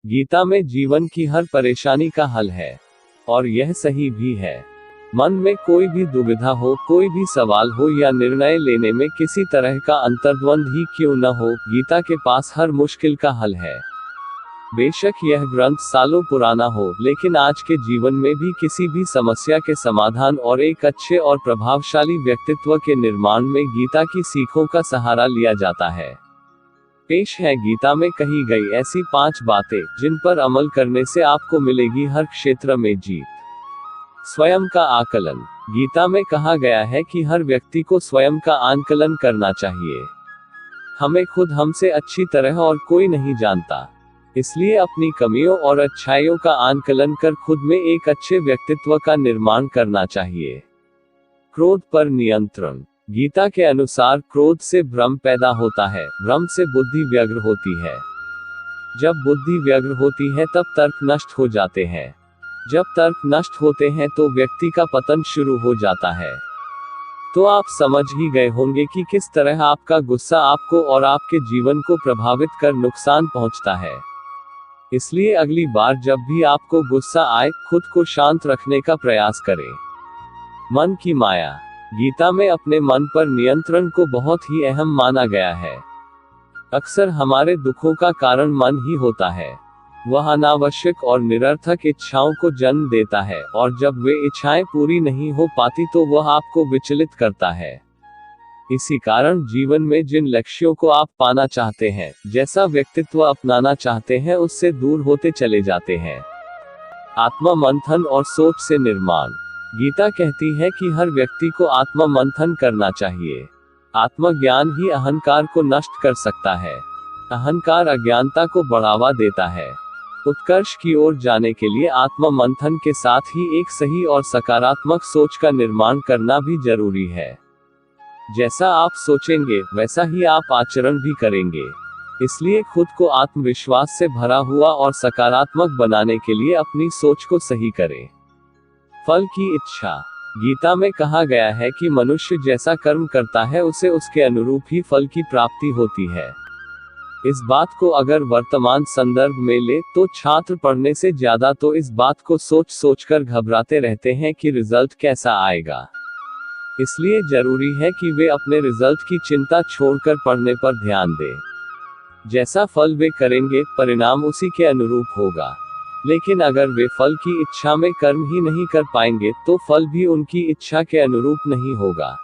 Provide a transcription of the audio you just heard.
गीता में जीवन की हर परेशानी का हल है। और यह सही भी है। मन में कोई भी दुविधा हो, कोई भी सवाल हो या निर्णय लेने में किसी तरह का अंतर्द्वंद ही क्यों न हो, गीता के पास हर मुश्किल का हल है। बेशक यह ग्रंथ सालों पुराना हो, लेकिन आज के जीवन में भी किसी भी समस्या के समाधान और एक अच्छे और प्रभावशाली व्यक्तित्व के निर्माण में गीता की सीखों का सहारा लिया जाता है। पेश है गीता में कही गई ऐसी 5 बातें, जिन पर अमल करने से आपको मिलेगी हर क्षेत्र में जीत। स्वयं का आकलन। गीता में कहा गया है कि हर व्यक्ति को स्वयं का आकलन करना चाहिए। हमें खुद हमसे अच्छी तरह और कोई नहीं जानता, इसलिए अपनी कमियों और अच्छाइयों का आकलन कर खुद में एक अच्छे व्यक्तित्व का निर्माण करना चाहिए। क्रोध पर नियंत्रण। गीता के अनुसार क्रोध से भ्रम पैदा होता है, भ्रम से बुद्धि व्यग्र होती है। जब बुद्धि व्यग्र होती है तब तर्क नष्ट हो जाते हैं। जब तर्क नष्ट होते हैं तो व्यक्ति का पतन शुरू हो जाता है। तो आप समझ ही गए होंगे कि किस तरह आपका गुस्सा आपको और आपके जीवन को प्रभावित कर नुकसान पहुंचता है। इसलिए अगली बार जब भी आपको गुस्सा आए, खुद को शांत रखने का प्रयास करें। मन की माया। गीता में अपने मन पर नियंत्रण को बहुत ही अहम माना गया है। अक्सर हमारे दुखों का कारण मन ही होता है। वह अनावश्यक और निरर्थक इच्छाओं को जन्म देता है, और जब वे इच्छाएं पूरी नहीं हो पाती तो वह आपको विचलित करता है। इसी कारण जीवन में जिन लक्ष्यों को आप पाना चाहते हैं, जैसा व्यक्तित्व अपनाना चाहते हैं, उससे दूर होते चले जाते हैं। आत्मा मंथन और सोच से निर्माण। गीता कहती है कि हर व्यक्ति को आत्मा मंथन करना चाहिए। आत्मज्ञान ही अहंकार को नष्ट कर सकता है। अहंकार अज्ञानता को बढ़ावा देता है। उत्कर्ष की ओर जाने के लिए आत्मा मंथन के साथ ही एक सही और सकारात्मक सोच का निर्माण करना भी जरूरी है। जैसा आप सोचेंगे, वैसा ही आप आचरण भी करेंगे। इसलिए खुद को आत्मविश्वास से भरा हुआ और सकारात्मक बनाने के लिए अपनी सोच को सही करें। फल की इच्छा। गीता में कहा गया है कि मनुष्य जैसा कर्म करता है, उसे उसके अनुरूप ही फल की प्राप्ति होती है। इस बात को अगर वर्तमान संदर्भ में ले तो छात्र पढ़ने से ज्यादा तो इस बात को सोच सोचकर घबराते रहते हैं कि रिजल्ट कैसा आएगा। इसलिए जरूरी है कि वे अपने रिजल्ट की चिंता छोड़कर पढ़ने पर ध्यान दें। जैसा फल वे करेंगे, परिणाम उसी के अनुरूप होगा। लेकिन अगर वे फल की इच्छा में कर्म ही नहीं कर पाएंगे, तो फल भी उनकी इच्छा के अनुरूप नहीं होगा।